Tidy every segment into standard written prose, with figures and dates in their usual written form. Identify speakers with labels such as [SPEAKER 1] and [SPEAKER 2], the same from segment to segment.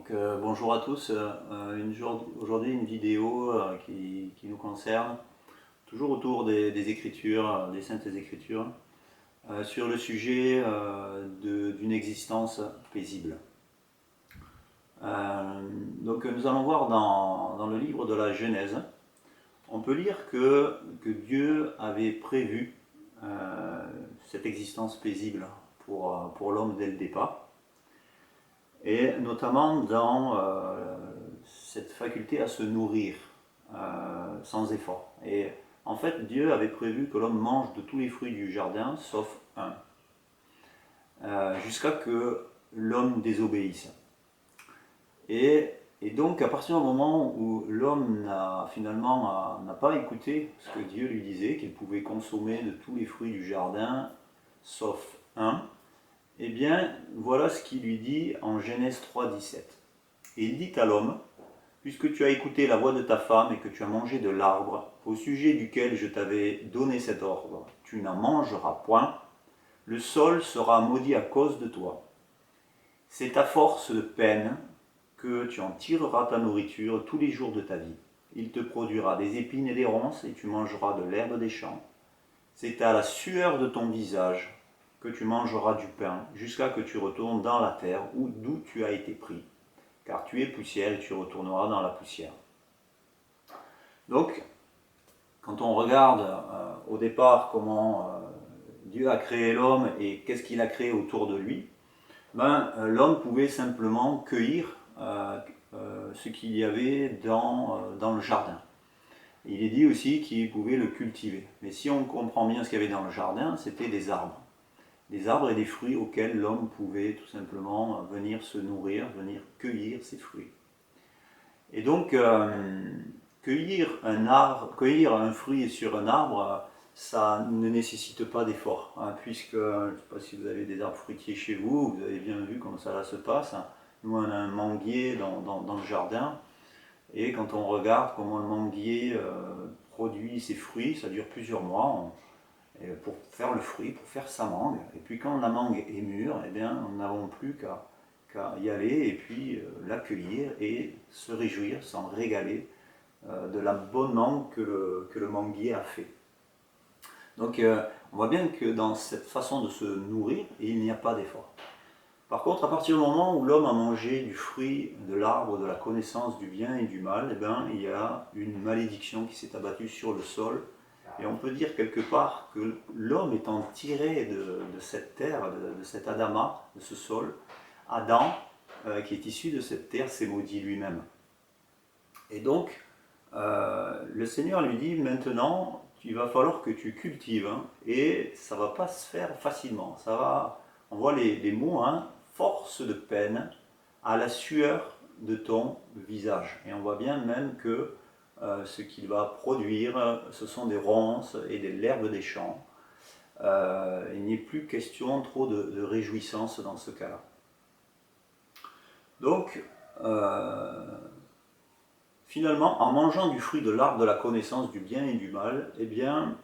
[SPEAKER 1] Bonjour à tous. Aujourd'hui une vidéo qui nous concerne, toujours autour des Écritures, des Saintes Écritures, sur le sujet d'une existence paisible. Nous allons voir dans le livre de la Genèse, on peut lire que Dieu avait prévu cette existence paisible pour l'homme dès le départ. Et notamment dans cette faculté à se nourrir sans effort. Et en fait, Dieu avait prévu que l'homme mange de tous les fruits du jardin, sauf un, jusqu'à que l'homme désobéisse. Et donc, à partir du moment où l'homme n'a pas écouté ce que Dieu lui disait, qu'il pouvait consommer de tous les fruits du jardin, sauf un, eh bien, voilà ce qu'il lui dit en Genèse 3,17. Et il dit à l'homme, puisque tu as écouté la voix de ta femme et que tu as mangé de l'arbre, au sujet duquel je t'avais donné cet ordre, tu n'en mangeras point, le sol sera maudit à cause de toi. C'est à force de peine que tu en tireras ta nourriture tous les jours de ta vie. Il te produira des épines et des ronces, et tu mangeras de l'herbe des champs. C'est à la sueur de ton visage que tu mangeras du pain, jusqu'à que tu retournes dans la terre d'où tu as été pris, car tu es poussière et tu retourneras dans la poussière. Donc, quand on regarde au départ comment Dieu a créé l'homme et qu'est-ce qu'il a créé autour de lui, l'homme pouvait simplement cueillir ce qu'il y avait dans le jardin. Il est dit aussi qu'il pouvait le cultiver. Mais si on comprend bien ce qu'il y avait dans le jardin, c'était des arbres. Des arbres et des fruits auxquels l'homme pouvait tout simplement venir se nourrir, venir cueillir ces fruits. Et donc, cueillir un fruit sur un arbre, ça ne nécessite pas d'effort, puisque, je ne sais pas si vous avez des arbres fruitiers chez vous, vous avez bien vu comment ça se passe. Nous, on a un manguier dans le jardin, et quand on regarde comment le manguier produit ses fruits, ça dure plusieurs mois. Pour faire le fruit, pour faire sa mangue. Et puis quand la mangue est mûre, eh bien, nous n'avons plus qu'à y aller et puis l'accueillir et se réjouir, s'en régaler de la bonne mangue que le manguier a fait. Donc on voit bien que dans cette façon de se nourrir, il n'y a pas d'effort. Par contre, à partir du moment où l'homme a mangé du fruit de l'arbre de la connaissance du bien et du mal, eh bien, il y a une malédiction qui s'est abattue sur le sol. Et on peut dire quelque part que l'homme étant tiré de cette terre, de cet Adama, de ce sol, Adam, qui est issu de cette terre, s'est maudit lui-même. Et donc, le Seigneur lui dit, maintenant, il va falloir que tu cultives, et ça ne va pas se faire facilement. On voit les mots, force de peine à la sueur de ton visage. Et on voit bien même que ce qu'il va produire, ce sont des ronces et de l'herbe des champs. Il n'est plus question trop de réjouissance dans ce cas-là. Donc, finalement, en mangeant du fruit de l'arbre de la connaissance du bien et du mal, eh bien,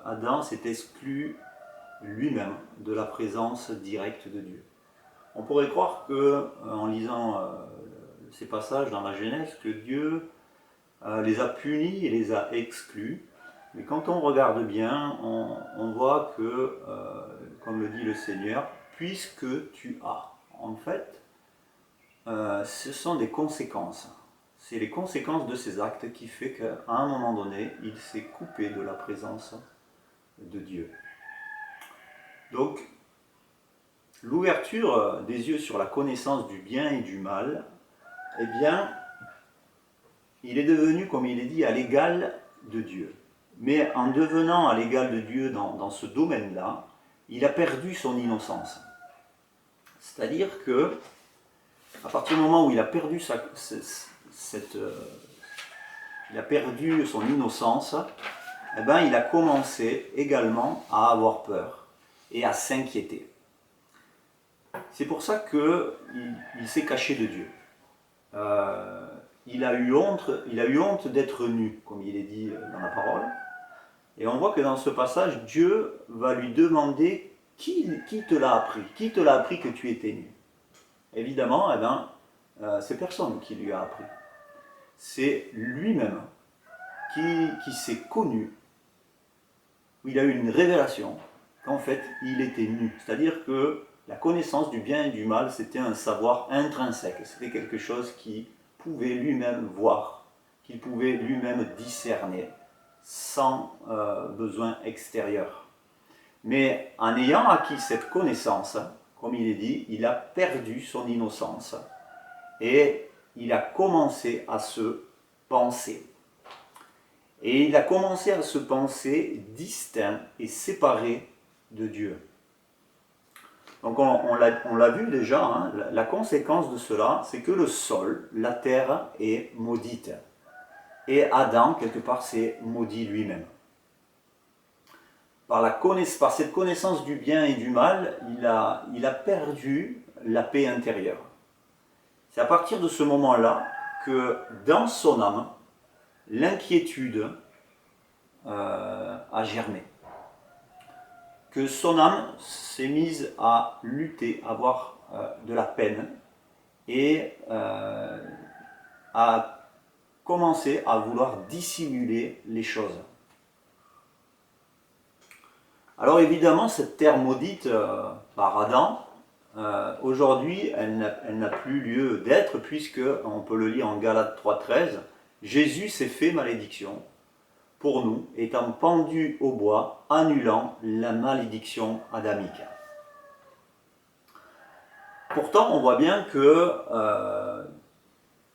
[SPEAKER 1] Adam s'est exclu lui-même de la présence directe de Dieu. On pourrait croire que, en lisant ces passages dans la Genèse, que Dieu les a punis et les a exclus. Mais quand on regarde bien, on voit que, comme le dit le Seigneur, puisque tu as. En fait, ce sont des conséquences. C'est les conséquences de ces actes qui fait qu'à un moment donné, il s'est coupé de la présence de Dieu. Donc, l'ouverture des yeux sur la connaissance du bien et du mal, eh bien, il est devenu, comme il est dit, à l'égal de Dieu. Mais en devenant à l'égal de Dieu dans ce domaine-là, il a perdu son innocence. C'est-à-dire que, à partir du moment où il a perdu il a perdu son innocence, eh ben, il a commencé également à avoir peur et à s'inquiéter. C'est pour ça qu'il s'est caché de Dieu. Il a eu honte d'être nu, comme il est dit dans la parole. Et on voit que dans ce passage, Dieu va lui demander qui te l'a appris que tu étais nu. Évidemment, c'est personne qui lui a appris. C'est lui-même qui s'est connu, il a eu une révélation qu'en fait il était nu. C'est-à-dire que la connaissance du bien et du mal, c'était un savoir intrinsèque. C'était quelque chose qu'il pouvait lui-même voir, qu'il pouvait lui-même discerner, sans besoin extérieur. Mais en ayant acquis cette connaissance, comme il est dit, il a perdu son innocence et il a commencé à se penser. Et il a commencé à se penser distinct et séparé de Dieu. Donc on l'a vu déjà, hein, la conséquence de cela, c'est que le sol, la terre, est maudite. Et Adam, quelque part, s'est maudit lui-même. Par cette connaissance du bien et du mal, il a perdu la paix intérieure. C'est à partir de ce moment-là que dans son âme, l'inquiétude a germé. Que son âme s'est mise à lutter, à avoir de la peine et a commencé à vouloir dissimuler les choses. Alors évidemment, cette terre maudite par Adam, aujourd'hui, elle n'a plus lieu d'être, puisque, on peut le lire en Galates 3,13, Jésus s'est fait malédiction pour nous, étant pendu au bois, annulant la malédiction adamique. Pourtant, on voit bien que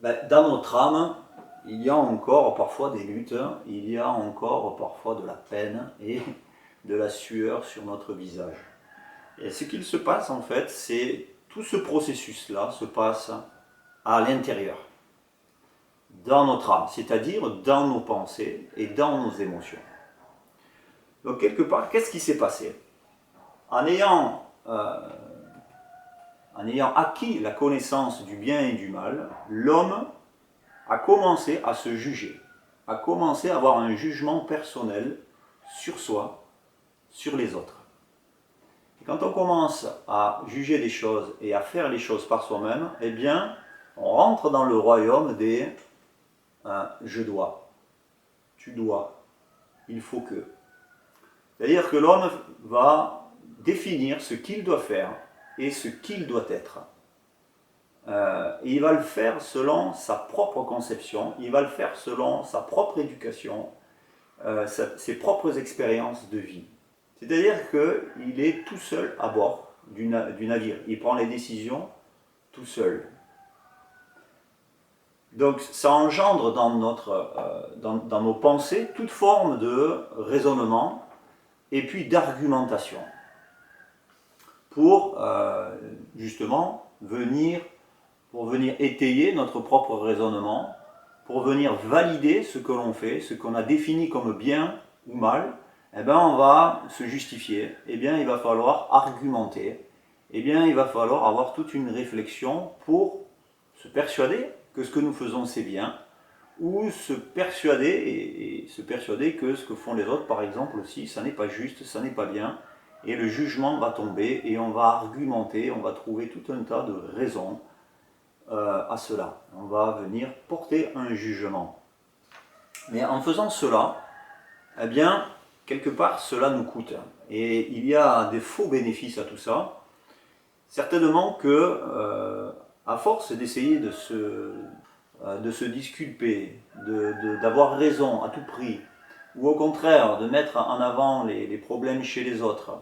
[SPEAKER 1] dans notre âme, il y a encore parfois des luttes, il y a encore parfois de la peine et de la sueur sur notre visage. Et ce qu'il se passe en fait, c'est tout ce processus-là se passe à l'intérieur, dans notre âme, c'est-à-dire dans nos pensées et dans nos émotions. Donc quelque part, qu'est-ce qui s'est passé ? En ayant acquis la connaissance du bien et du mal, l'homme a commencé à se juger, a commencé à avoir un jugement personnel sur soi, sur les autres. Et quand on commence à juger les choses et à faire les choses par soi-même, eh bien, on rentre dans le royaume des je dois, tu dois, il faut que. C'est-à-dire que l'homme va définir ce qu'il doit faire et ce qu'il doit être. Et il va le faire selon sa propre conception, il va le faire selon sa propre éducation, ses propres expériences de vie. C'est-à-dire qu'il est tout seul à bord du navire, il prend les décisions tout seul. Donc ça engendre dans nos pensées toute forme de raisonnement et puis d'argumentation pour justement venir étayer notre propre raisonnement, pour venir valider ce que l'on fait, ce qu'on a défini comme bien ou mal. Eh bien on va se justifier, eh bien il va falloir argumenter, eh bien il va falloir avoir toute une réflexion pour se persuader que ce que nous faisons c'est bien, ou se persuader et se persuader que ce que font les autres par exemple aussi, ça n'est pas juste, ça n'est pas bien, et le jugement va tomber et on va argumenter, on va trouver tout un tas de raisons à cela. On va venir porter un jugement. Mais en faisant cela, eh bien, quelque part, cela nous coûte. Et il y a des faux bénéfices à tout ça. Certainement que, à force d'essayer de se disculper, d'avoir raison à tout prix, ou au contraire de mettre en avant les problèmes chez les autres,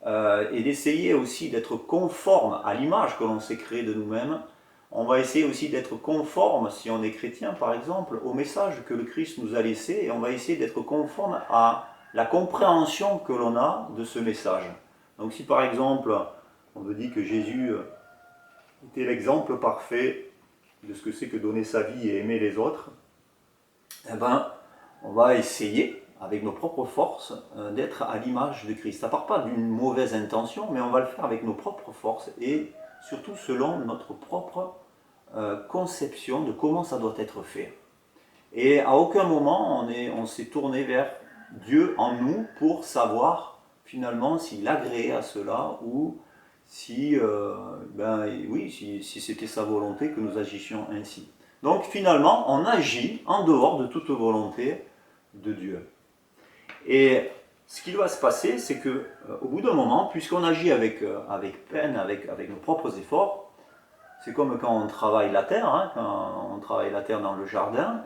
[SPEAKER 1] et d'essayer aussi d'être conforme à l'image que l'on s'est créée de nous-mêmes, on va essayer aussi d'être conforme, si on est chrétien par exemple, au message que le Christ nous a laissé, et on va essayer d'être conforme à la compréhension que l'on a de ce message. Donc si par exemple, on veut dire que Jésus était l'exemple parfait de ce que c'est que donner sa vie et aimer les autres, eh ben, on va essayer, avec nos propres forces, d'être à l'image de Christ. Ça ne part pas d'une mauvaise intention, mais on va le faire avec nos propres forces et surtout selon notre propre conception de comment ça doit être fait. Et à aucun moment on s'est tourné vers Dieu en nous pour savoir finalement s'il agréait à cela ou si, oui, si c'était sa volonté que nous agissions ainsi. Donc finalement, on agit en dehors de toute volonté de Dieu. Et ce qui doit se passer, c'est que au bout d'un moment, puisqu'on agit avec peine, avec nos propres efforts, c'est comme quand on travaille la terre, hein, quand on travaille la terre dans le jardin,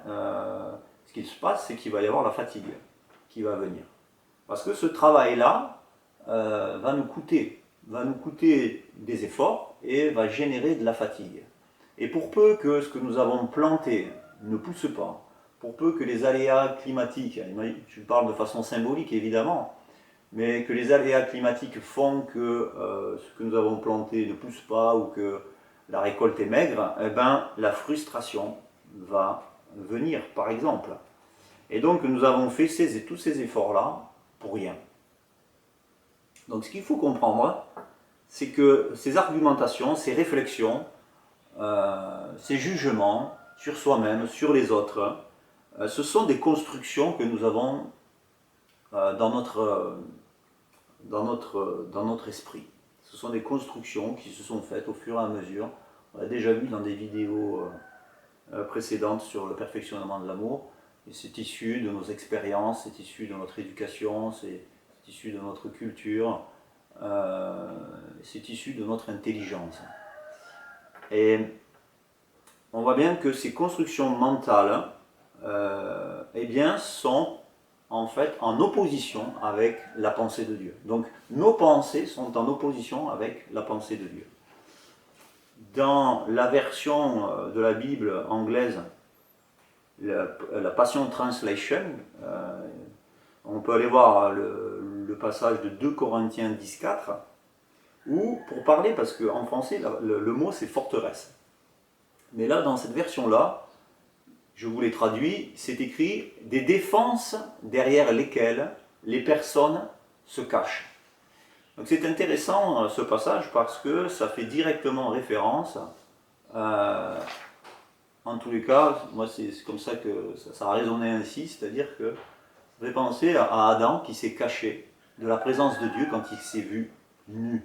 [SPEAKER 1] ce qui se passe, c'est qu'il va y avoir la fatigue qui va venir. Parce que ce travail-là va nous coûter des efforts et va générer de la fatigue. Et pour peu que ce que nous avons planté ne pousse pas, pour peu que les aléas climatiques, je parle de façon symbolique évidemment, mais que les aléas climatiques font que ce que nous avons planté ne pousse pas ou que la récolte est maigre, eh ben, la frustration va venir, par exemple. Et donc nous avons fait tous ces efforts-là pour rien. Donc ce qu'il faut comprendre, c'est que ces argumentations, ces réflexions, ces jugements sur soi-même, sur les autres, ce sont des constructions que nous avons dans notre esprit. Ce sont des constructions qui se sont faites au fur et à mesure. On l'a déjà vu dans des vidéos précédentes sur le perfectionnement de l'amour. Et c'est issu de nos expériences, c'est issu de notre éducation, c'est issu de notre culture, c'est issu de notre intelligence. Et on voit bien que ces constructions mentales eh bien, sont en fait en opposition avec la pensée de Dieu. Donc nos pensées sont en opposition avec la pensée de Dieu. Dans la version de la Bible anglaise, la Passion Translation, on peut aller voir le passage de 2 Corinthiens 10,4, où, pour parler, parce qu'en français, le mot c'est forteresse. Mais là, dans cette version-là, je vous l'ai traduit, c'est écrit « des défenses derrière lesquelles les personnes se cachent ». Donc c'est intéressant ce passage parce que ça fait directement référence, en tous les cas, moi c'est comme ça que ça a résonné ainsi, c'est-à-dire que ça fait penser à Adam qui s'est caché de la présence de Dieu quand il s'est vu nu.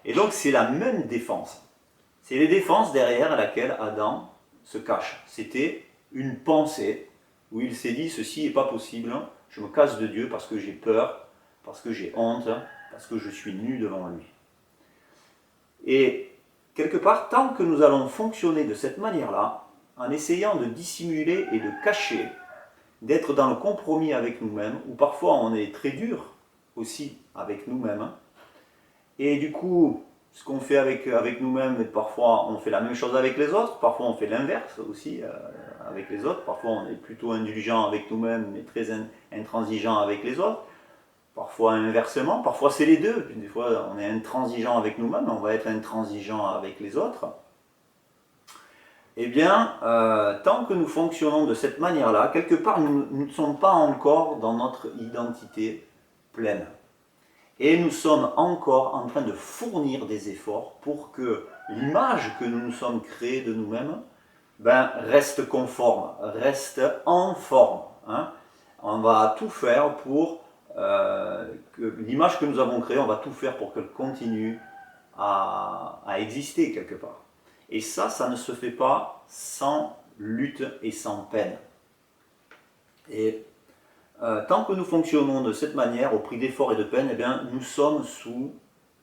[SPEAKER 1] Et donc c'est la même défense. C'est les défenses derrière laquelle Adam se cache. C'était une pensée où il s'est dit ceci n'est pas possible, je me cache de Dieu parce que j'ai peur, parce que j'ai honte, parce que je suis nu devant lui. Et quelque part, tant que nous allons fonctionner de cette manière-là, en essayant de dissimuler et de cacher, d'être dans le compromis avec nous-mêmes, ou parfois on est très dur aussi avec nous-mêmes, et du coup, ce qu'on fait avec nous-mêmes, parfois on fait la même chose avec les autres, parfois on fait l'inverse aussi avec les autres, parfois on est plutôt indulgent avec nous-mêmes, mais très intransigeant avec les autres, parfois inversement, parfois c'est les deux, des fois on est intransigeant avec nous-mêmes, on va être intransigeant avec les autres. Eh bien, tant que nous fonctionnons de cette manière-là, quelque part nous ne sommes pas encore dans notre identité pleine. Et nous sommes encore en train de fournir des efforts pour que l'image que nous nous sommes créée de nous-mêmes reste conforme, reste en forme. Hein. On va tout faire pour que l'image que nous avons créée, on va tout faire pour qu'elle continue à exister quelque part. Et ça ne se fait pas sans lutte et sans peine. Et tant que nous fonctionnons de cette manière, au prix d'efforts et de peine, eh bien, nous sommes sous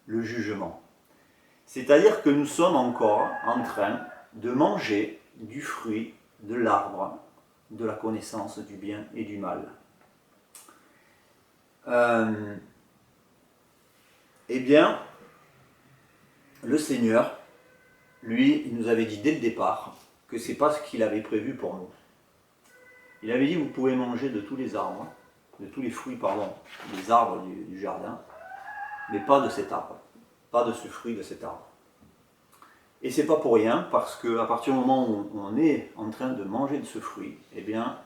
[SPEAKER 1] le jugement. C'est-à-dire que nous sommes encore en train de manger du fruit de l'arbre de la connaissance du bien et du mal. Eh bien, le Seigneur, lui, il nous avait dit dès le départ que ce n'est pas ce qu'il avait prévu pour nous. Il avait dit, vous pouvez manger de tous les arbres, de tous les fruits, des arbres du jardin, mais pas de cet arbre, pas de ce fruit de cet arbre. Et c'est pas pour rien, parce qu'à partir du moment où on est en train de manger de ce fruit, eh bien,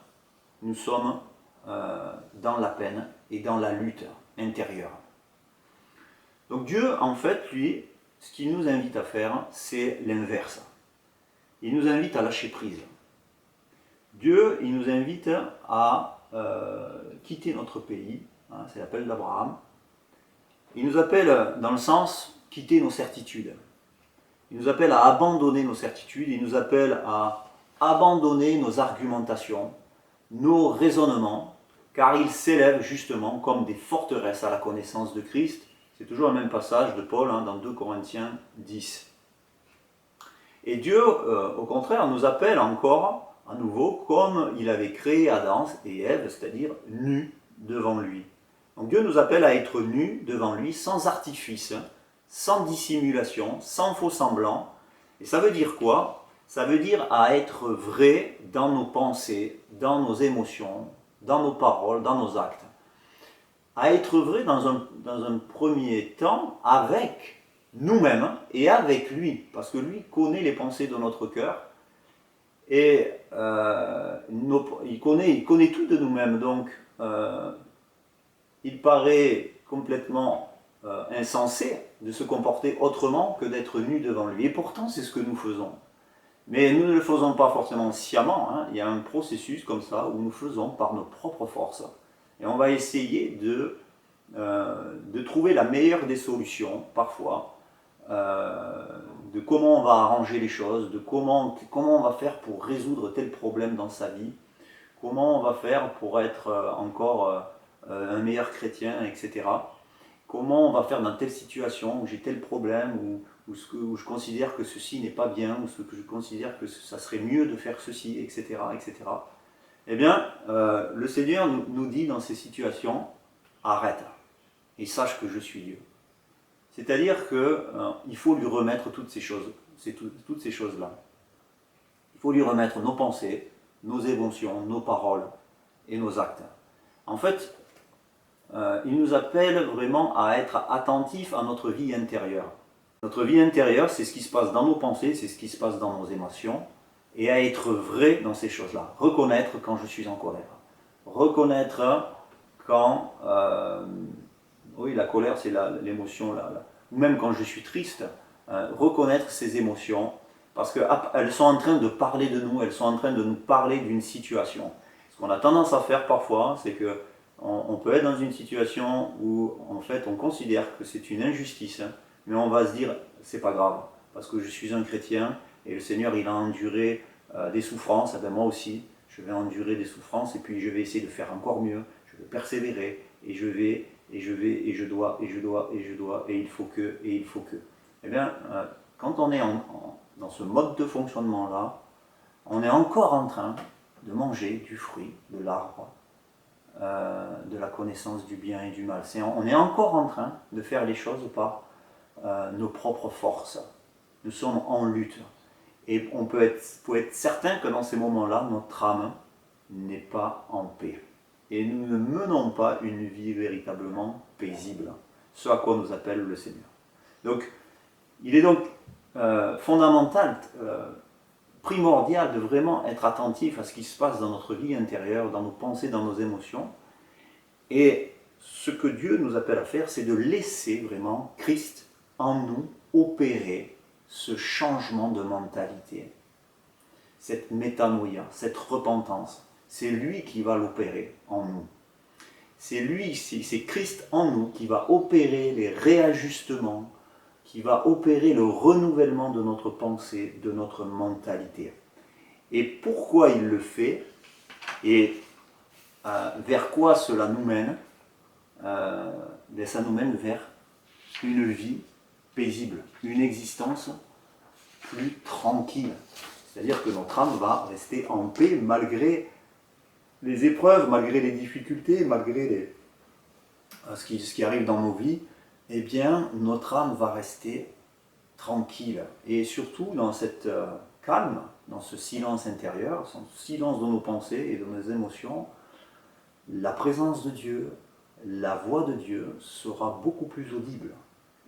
[SPEAKER 1] nous sommes dans la peine et dans la lutte intérieure. Donc Dieu, en fait, lui, ce qu'il nous invite à faire, c'est l'inverse. Il nous invite à lâcher prise. Dieu, il nous invite à quitter notre pays, hein, c'est l'appel d'Abraham. Il nous appelle dans le sens quitter nos certitudes. Il nous appelle à abandonner nos certitudes, il nous appelle à abandonner nos argumentations, nos raisonnements, car il s'élève justement comme des forteresses à la connaissance de Christ. C'est toujours le même passage de Paul dans 2 Corinthiens 10. Et Dieu, au contraire, nous appelle encore, à nouveau, comme il avait créé Adam et Ève, c'est-à-dire nus devant lui. Donc Dieu nous appelle à être nus devant lui, sans artifice, sans dissimulation, sans faux semblant. Et ça veut dire quoi? Ça veut dire à être vrai dans nos pensées, dans nos émotions, dans nos paroles, dans nos actes. À être vrai dans un premier temps avec nous-mêmes et avec lui, parce que lui connaît les pensées de notre cœur et il connaît tout de nous-mêmes. Donc il paraît complètement insensé de se comporter autrement que d'être nu devant lui. Et pourtant, c'est ce que nous faisons. Mais nous ne le faisons pas forcément sciemment. Il y a un processus comme ça où nous faisons par nos propres forces. Et on va essayer de trouver la meilleure des solutions, parfois, de comment on va arranger les choses, de comment on va faire pour résoudre tel problème dans sa vie, comment on va faire pour être encore un meilleur chrétien, etc. Comment on va faire dans telle situation où j'ai tel problème, où je considère que ceci n'est pas bien, ou ce que je considère que ça serait mieux de faire ceci, etc. etc. Eh bien, le Seigneur nous dit dans ces situations, arrête, et sache que je suis Dieu. C'est-à-dire qu'il faut lui remettre toutes ces choses, toutes ces choses-là. Il faut lui remettre nos pensées, nos émotions, nos paroles et nos actes. En fait, il nous appelle vraiment à être attentifs à notre vie intérieure. Notre vie intérieure, c'est ce qui se passe dans nos pensées, c'est ce qui se passe dans nos émotions, et à être vrai dans ces choses-là. Reconnaître quand je suis en colère. Reconnaître quand... oui, la colère, c'est l'émotion, ou même quand je suis triste. Reconnaître ces émotions, parce qu'elles sont en train de parler de nous, elles sont en train de nous parler d'une situation. Ce qu'on a tendance à faire parfois, c'est que on peut être dans une situation où en fait on considère que c'est une injustice, mais on va se dire c'est pas grave, parce que je suis un chrétien et le Seigneur il a enduré des souffrances, et bien moi aussi je vais endurer des souffrances et puis je vais essayer de faire encore mieux, je vais persévérer et je dois et il faut que. Eh bien, quand on est dans ce mode de fonctionnement là, on est encore en train de manger du fruit de l'arbre de la connaissance du bien et du mal. On est encore en train de faire les choses par nos propres forces. Nous sommes en lutte. Et on peut être certain que dans ces moments-là, notre âme n'est pas en paix. Et nous ne menons pas une vie véritablement paisible, ce à quoi nous appelle le Seigneur. Donc, il est donc fondamental, primordial de vraiment être attentif à ce qui se passe dans notre vie intérieure, dans nos pensées, dans nos émotions. Et ce que Dieu nous appelle à faire, c'est de laisser vraiment Christ en nous opérer ce changement de mentalité, cette métanoïa, cette repentance. C'est lui qui va l'opérer en nous. C'est Christ en nous qui va opérer les réajustements, qui va opérer le renouvellement de notre pensée, de notre mentalité. Et pourquoi il le fait et vers quoi cela nous mène? Ça nous mène vers une vie paisible, une existence plus tranquille. C'est-à-dire que notre âme va rester en paix malgré les épreuves, malgré les difficultés, malgré ce qui arrive dans nos vies. Eh bien, notre âme va rester tranquille. Et surtout dans cette calme, dans ce silence intérieur, ce silence de nos pensées et de nos émotions, la présence de Dieu, la voix de Dieu sera beaucoup plus audible.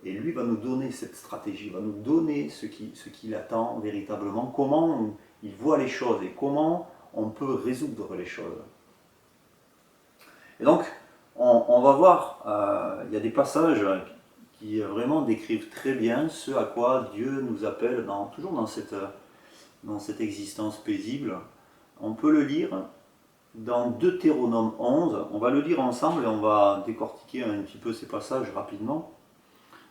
[SPEAKER 1] Et lui va nous donner cette stratégie, va nous donner ce qu'il attend véritablement, comment il voit les choses et comment on peut résoudre les choses. Et donc, on va voir, il y a des passages qui vraiment décrivent très bien ce à quoi Dieu nous appelle, toujours dans cette existence paisible. On peut le lire dans Deutéronome 11, on va le lire ensemble et on va décortiquer un petit peu ces passages rapidement.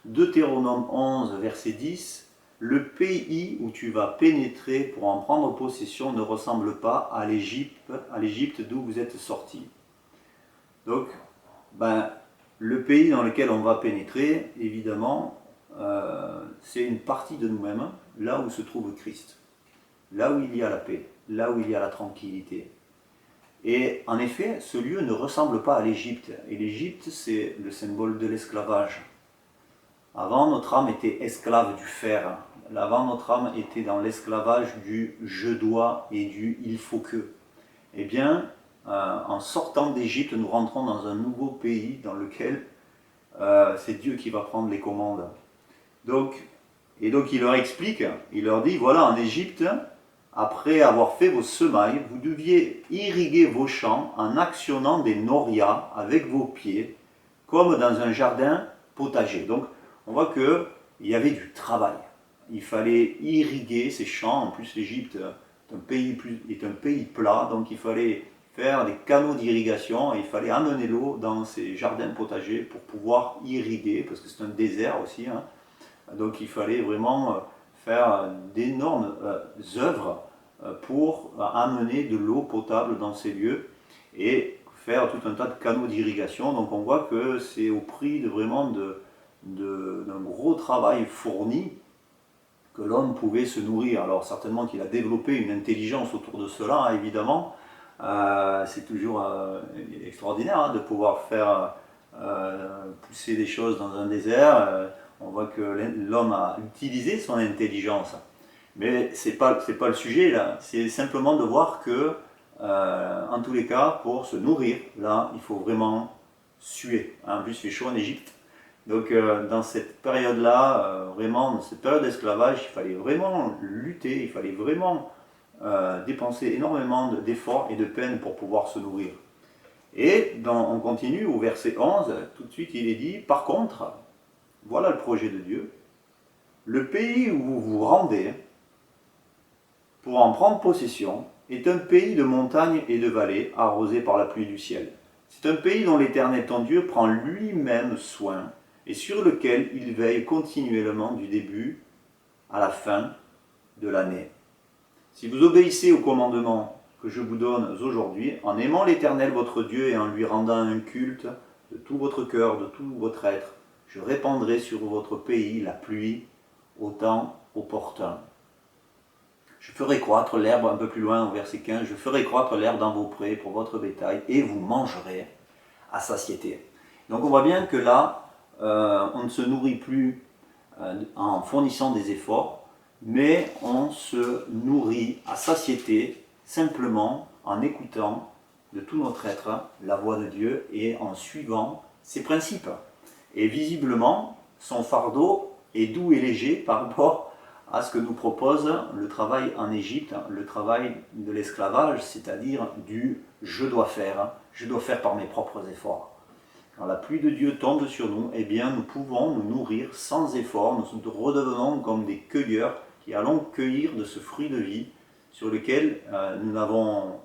[SPEAKER 1] Deutéronome 11, verset 10, le pays où tu vas pénétrer pour en prendre possession ne ressemble pas à l'Égypte d'où vous êtes sortis. Donc, le pays dans lequel on va pénétrer, évidemment, c'est une partie de nous-mêmes, là où se trouve Christ, là où il y a la paix, là où il y a la tranquillité. Et en effet, ce lieu ne ressemble pas à l'Égypte. Et l'Égypte, c'est le symbole de l'esclavage. Avant, notre âme était esclave du fer. Avant, notre âme était dans l'esclavage du je dois et du il faut que. Eh bien, en sortant d'Égypte, nous rentrons dans un nouveau pays dans lequel c'est Dieu qui va prendre les commandes. Donc il leur explique, il leur dit, voilà, en Égypte, après avoir fait vos semailles, vous deviez irriguer vos champs en actionnant des norias avec vos pieds, comme dans un jardin potager. Donc on voit qu'il y avait du travail. Il fallait irriguer ces champs. En plus, l'Égypte est un pays plat, donc il fallait faire des canaux d'irrigation et il fallait amener l'eau dans ces jardins potagers pour pouvoir irriguer, parce que c'est un désert aussi. Hein. Donc il fallait vraiment faire d'énormes œuvres pour amener de l'eau potable dans ces lieux et faire tout un tas de canaux d'irrigation. Donc on voit que c'est au prix de vraiment d'un gros travail fourni que l'homme pouvait se nourrir. Alors certainement qu'il a développé une intelligence autour de cela, hein, évidemment. C'est toujours extraordinaire hein, de pouvoir faire pousser des choses dans un désert. On voit que l'homme a utilisé son intelligence. Mais ce n'est pas le sujet là. C'est simplement de voir que, en tous les cas, pour se nourrir, là, il faut vraiment suer. En plus, il fait chaud en Égypte. Donc, dans cette période-là, vraiment, dans cette période d'esclavage, il fallait vraiment lutter, il fallait vraiment dépenser énormément d'efforts et de peine pour pouvoir se nourrir. Et on continue au verset 11, tout de suite il est dit, par contre, voilà le projet de Dieu, le pays où vous vous rendez pour en prendre possession est un pays de montagnes et de vallées arrosé par la pluie du ciel. C'est un pays dont l'Éternel ton Dieu prend lui-même soin et sur lequel il veille continuellement du début à la fin de l'année. Si vous obéissez aux commandements que je vous donne aujourd'hui, en aimant l'Éternel votre Dieu et en lui rendant un culte de tout votre cœur, de tout votre être, je répandrai sur votre pays la pluie au temps opportun. Je ferai croître l'herbe, un peu plus loin au verset 15, je ferai croître l'herbe dans vos prés pour votre bétail et vous mangerez à satiété. Donc on voit bien que là, on ne se nourrit plus en fournissant des efforts, mais on se nourrit à satiété simplement en écoutant de tout notre être la voix de Dieu et en suivant ses principes. Et visiblement, son fardeau est doux et léger par rapport à ce que nous propose le travail en Égypte, le travail de l'esclavage, c'est-à-dire du « je dois faire par mes propres efforts ». Quand la pluie de Dieu tombe sur nous, eh bien nous pouvons nous nourrir sans effort, nous redevenons comme des cueilleurs qui allons cueillir de ce fruit de vie sur lequel nous n'avons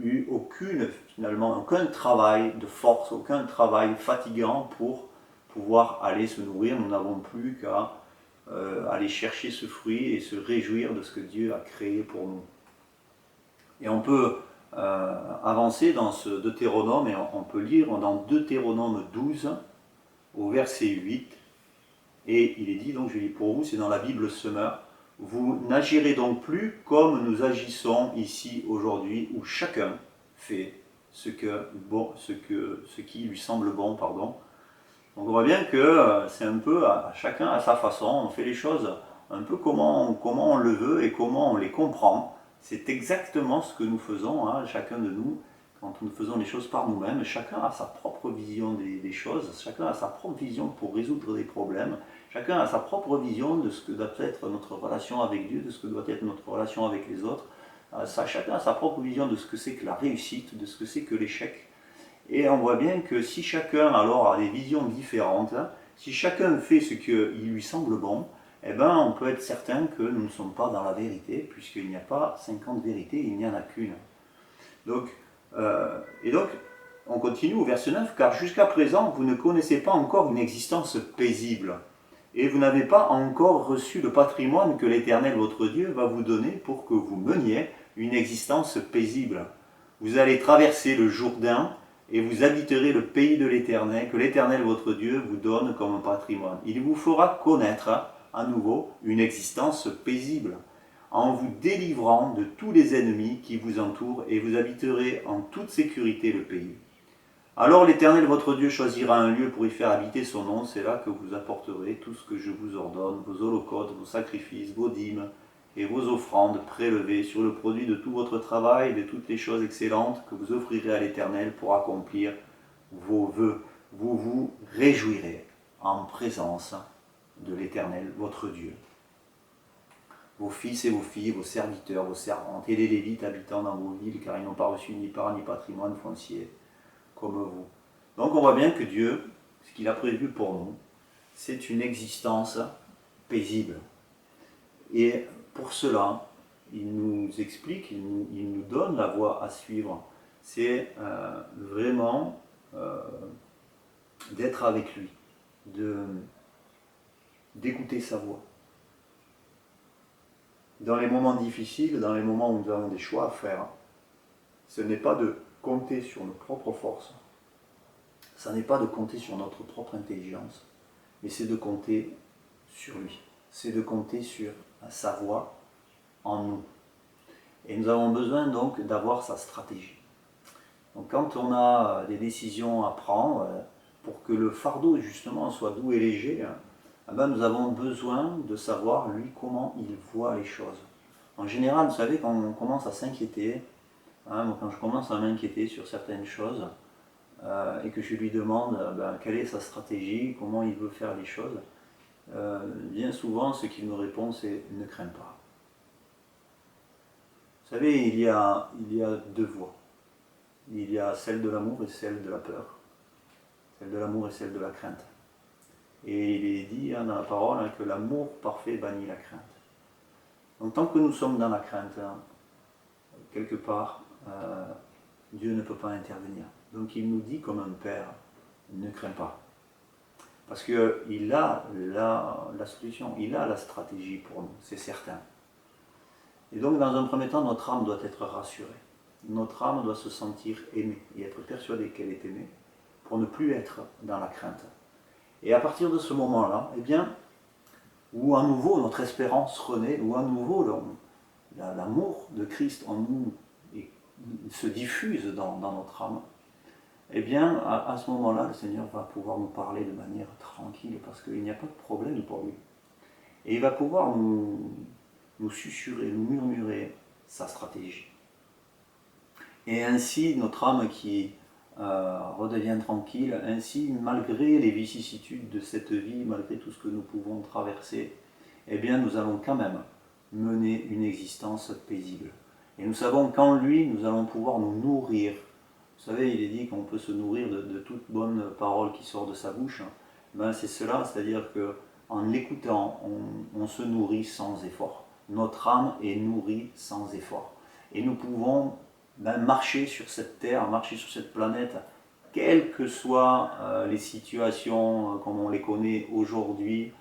[SPEAKER 1] eu aucun travail de force, aucun travail fatigant pour pouvoir aller se nourrir. Nous n'avons plus qu'à aller chercher ce fruit et se réjouir de ce que Dieu a créé pour nous. Et on peut avancer dans ce Deutéronome et on peut lire dans Deutéronome 12 au verset 8 et il est dit, donc je lis pour vous, c'est dans la Bible Semeur, vous n'agirez donc plus comme nous agissons ici aujourd'hui où chacun fait ce qui lui semble bon, pardon. Donc on voit bien que c'est un peu chacun à sa façon, on fait les choses un peu comment on le veut et comment on les comprend. C'est exactement ce que nous faisons, hein, chacun de nous, quand nous faisons les choses par nous-mêmes. Chacun a sa propre vision des choses, chacun a sa propre vision pour résoudre des problèmes, chacun a sa propre vision de ce que doit être notre relation avec Dieu, de ce que doit être notre relation avec les autres. Chacun a sa propre vision de ce que c'est que la réussite, de ce que c'est que l'échec. Et on voit bien que si chacun alors a des visions différentes, si chacun fait ce qui lui semble bon, eh ben, on peut être certain que nous ne sommes pas dans la vérité, puisqu'il n'y a pas 50 vérités, il n'y en a qu'une. Donc, on continue au verset 9, car jusqu'à présent, vous ne connaissez pas encore une existence paisible. et vous n'avez pas encore reçu le patrimoine que l'Éternel votre Dieu va vous donner pour que vous meniez une existence paisible. Vous allez traverser le Jourdain et vous habiterez le pays de l'Éternel, que l'Éternel votre Dieu vous donne comme patrimoine. Il vous fera connaître à nouveau une existence paisible, en vous délivrant de tous les ennemis qui vous entourent, et vous habiterez en toute sécurité le pays. Alors l'Éternel votre Dieu choisira un lieu pour y faire habiter son nom, c'est là que vous apporterez tout ce que je vous ordonne, vos holocaustes, vos sacrifices, vos dîmes et vos offrandes prélevées sur le produit de tout votre travail et de toutes les choses excellentes que vous offrirez à l'Éternel pour accomplir vos vœux. Vous vous réjouirez en présence de l'Éternel votre Dieu. Vos fils et vos filles, vos serviteurs, vos servantes et les Lévites habitant dans vos villes, car ils n'ont pas reçu ni part ni patrimoine foncier comme vous. Donc on voit bien que Dieu, ce qu'il a prévu pour nous, c'est une existence paisible. Et pour cela, il nous explique, il nous donne la voie à suivre. C'est vraiment d'être avec lui, d'écouter sa voix. Dans les moments difficiles, dans les moments où nous avons des choix à faire, ce n'est pas de compter sur nos propres forces, ce n'est pas de compter sur notre propre intelligence, mais c'est de compter sur lui, c'est de compter sur sa voix en nous. Et nous avons besoin donc d'avoir sa stratégie. Donc quand on a des décisions à prendre, pour que le fardeau justement soit doux et léger, nous avons besoin de savoir lui comment il voit les choses. En général, vous savez, quand on commence à s'inquiéter, quand je commence à m'inquiéter sur certaines choses, et que je lui demande quelle est sa stratégie, comment il veut faire les choses, bien souvent ce qu'il me répond c'est « ne crains pas ». Vous savez, il y a deux voies. Il y a celle de l'amour et celle de la peur. Celle de l'amour et celle de la crainte. Et il est dit dans la parole que l'amour parfait bannit la crainte. Donc tant que nous sommes dans la crainte, quelque part, Dieu ne peut pas intervenir. Donc il nous dit comme un père, ne crains pas. Parce qu'il a la solution, il a la stratégie pour nous, c'est certain. Et donc dans un premier temps, notre âme doit être rassurée. Notre âme doit se sentir aimée et être persuadée qu'elle est aimée pour ne plus être dans la crainte. Et à partir de ce moment-là, eh bien, où à nouveau notre espérance renaît, où à nouveau l'amour de Christ en nous se diffuse dans notre âme, eh bien, à ce moment-là, le Seigneur va pouvoir nous parler de manière tranquille, parce qu'il n'y a pas de problème pour lui. Et il va pouvoir nous susurrer, nous murmurer sa stratégie. Et ainsi, notre âme qui redevient tranquille, ainsi, malgré les vicissitudes de cette vie, malgré tout ce que nous pouvons traverser, eh bien, nous allons quand même mener une existence paisible. Et nous savons qu'en lui, nous allons pouvoir nous nourrir. Vous savez, il est dit qu'on peut se nourrir de toute bonne parole qui sort de sa bouche. C'est cela, c'est-à-dire qu'en l'écoutant, on se nourrit sans effort. Notre âme est nourrie sans effort. Et nous pouvons marcher sur cette terre, marcher sur cette planète, quelles que soient les situations comme on les connaît aujourd'hui,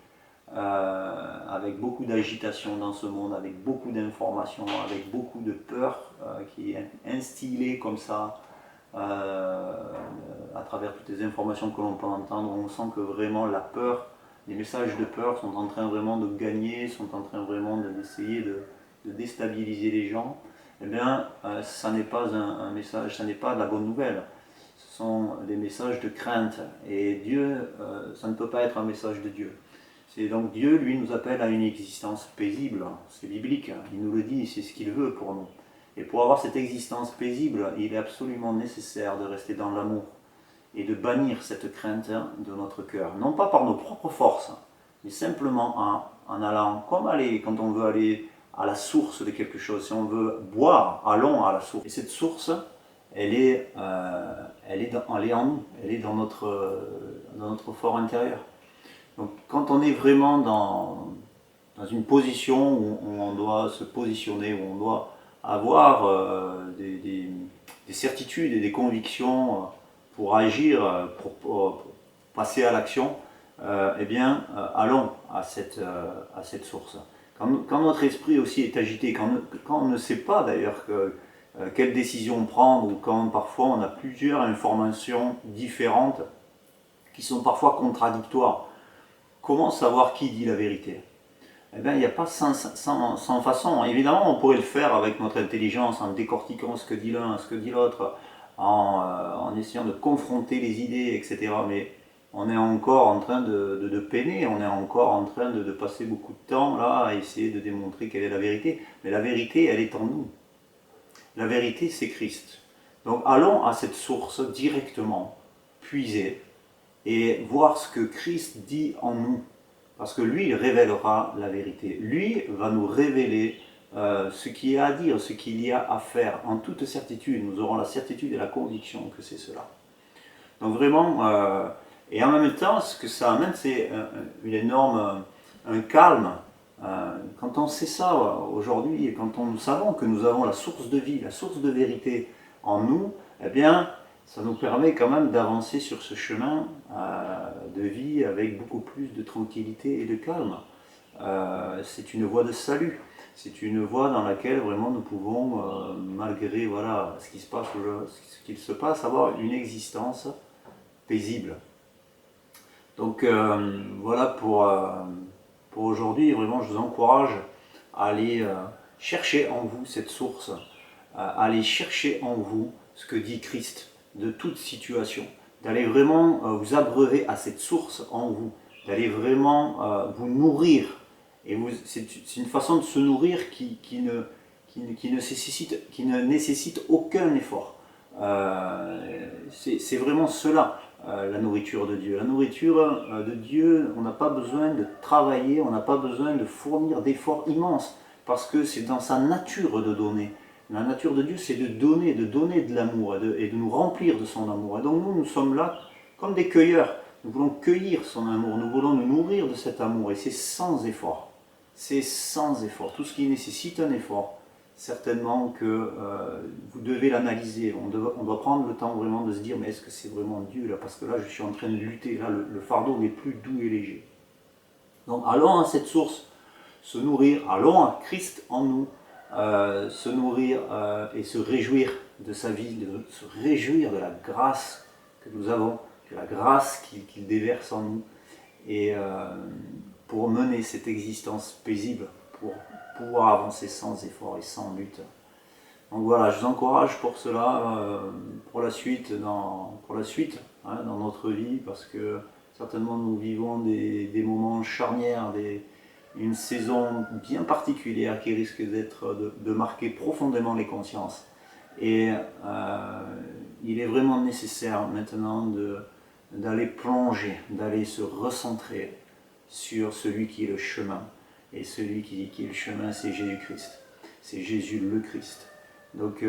[SPEAKER 1] avec beaucoup d'agitation dans ce monde, avec beaucoup d'informations, avec beaucoup de peur qui est instillée comme ça, à travers toutes les informations que l'on peut entendre. On sent que vraiment la peur, les messages de peur sont en train vraiment de gagner, sont en train vraiment d'essayer de déstabiliser les gens. Eh bien, ça n'est pas un message, ça n'est pas de la bonne nouvelle. Ce sont des messages de crainte. Et Dieu, ça ne peut pas être un message de Dieu. C'est donc Dieu, lui, nous appelle à une existence paisible. C'est biblique, il nous le dit, c'est ce qu'il veut pour nous. Et pour avoir cette existence paisible, il est absolument nécessaire de rester dans l'amour et de bannir cette crainte de notre cœur. Non pas par nos propres forces, mais simplement en allant, comme quand on veut aller à la source de quelque chose. Si on veut boire, allons à la source. Et cette source, elle est en nous, elle est dans notre fort intérieur. Donc quand on est vraiment dans une position où on doit se positionner, où on doit avoir des certitudes et des convictions pour agir, pour passer à l'action, eh bien, allons à cette source. Quand notre esprit aussi est agité, quand on ne sait pas d'ailleurs quelle décision prendre, ou quand parfois on a plusieurs informations différentes qui sont parfois contradictoires, comment savoir qui dit la vérité? Eh bien, il n'y a pas sans façon. Évidemment, on pourrait le faire avec notre intelligence, en décortiquant ce que dit l'un, ce que dit l'autre, en essayant de confronter les idées, etc. Mais on est encore en train de peiner, on est encore en train de passer beaucoup de temps là à essayer de démontrer quelle est la vérité. Mais la vérité, elle est en nous. La vérité, c'est Christ. Donc allons à cette source directement, puiser, et voir ce que Christ dit en nous. Parce que lui, il révélera la vérité. Lui va nous révéler ce qu'il y a à dire, ce qu'il y a à faire. En toute certitude, nous aurons la certitude et la conviction que c'est cela. Donc vraiment, et en même temps, ce que ça amène, c'est une énorme, un calme. Quand on sait ça aujourd'hui, et quand nous savons que nous avons la source de vie, la source de vérité en nous, eh bien, ça nous permet quand même d'avancer sur ce chemin de vie avec beaucoup plus de tranquillité et de calme. C'est une voie de salut, c'est une voie dans laquelle vraiment nous pouvons, malgré voilà, ce qu'il se passe, avoir une existence paisible. Donc voilà pour aujourd'hui. Vraiment, je vous encourage à aller chercher en vous cette source, à aller chercher en vous ce que dit Christ de toute situation, d'aller vraiment vous abreuver à cette source en vous, d'aller vraiment vous nourrir. Et c'est une façon de se nourrir qui ne nécessite aucun effort. C'est vraiment cela, la nourriture de Dieu. La nourriture de Dieu, on n'a pas besoin de travailler, on n'a pas besoin de fournir d'efforts immenses, parce que c'est dans sa nature de donner. La nature de Dieu, c'est de donner de l'amour et de nous remplir de son amour. Et donc nous sommes là comme des cueilleurs. Nous voulons cueillir son amour, nous voulons nous nourrir de cet amour, et c'est sans effort. C'est sans effort. Tout ce qui nécessite un effort, certainement que vous devez l'analyser. On doit prendre le temps vraiment de se dire, mais est-ce que c'est vraiment Dieu là? Parce que là, je suis en train de lutter. Là, le fardeau n'est plus doux et léger. Donc allons à cette source, se nourrir, allons à Christ en nous, se nourrir et se réjouir de sa vie, se réjouir de la grâce que nous avons, de la grâce qu'il déverse en nous, et pour mener cette existence paisible, pour pouvoir avancer sans effort et sans lutte. Donc voilà, je vous encourage pour cela, pour la suite, dans notre vie, parce que certainement nous vivons des moments charnières, une saison bien particulière qui risque de marquer profondément les consciences. Et il est vraiment nécessaire maintenant d'aller plonger, d'aller se recentrer sur celui qui est le chemin. Et celui qui est le chemin, c'est Jésus-Christ. C'est Jésus le Christ. Donc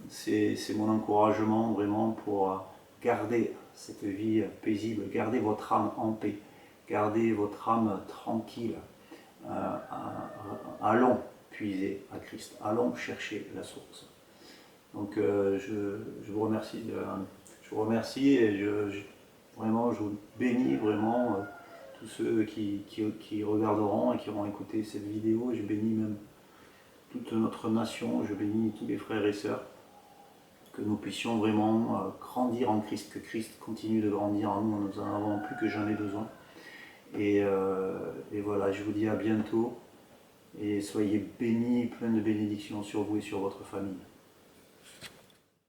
[SPEAKER 1] c'est mon encouragement vraiment pour garder cette vie paisible, garder votre âme en paix, garder votre âme tranquille. Allons puiser à Christ, allons chercher la source. Donc je vous remercie, et vraiment je vous bénis vraiment tous ceux qui regarderont et qui auront écouté cette vidéo, et je bénis même toute notre nation, je bénis tous les frères et sœurs, que nous puissions vraiment grandir en Christ, que Christ continue de grandir en nous, nous en avons plus que jamais besoin. Et voilà, je vous dis à bientôt, et soyez bénis, plein de bénédictions sur vous et sur votre famille.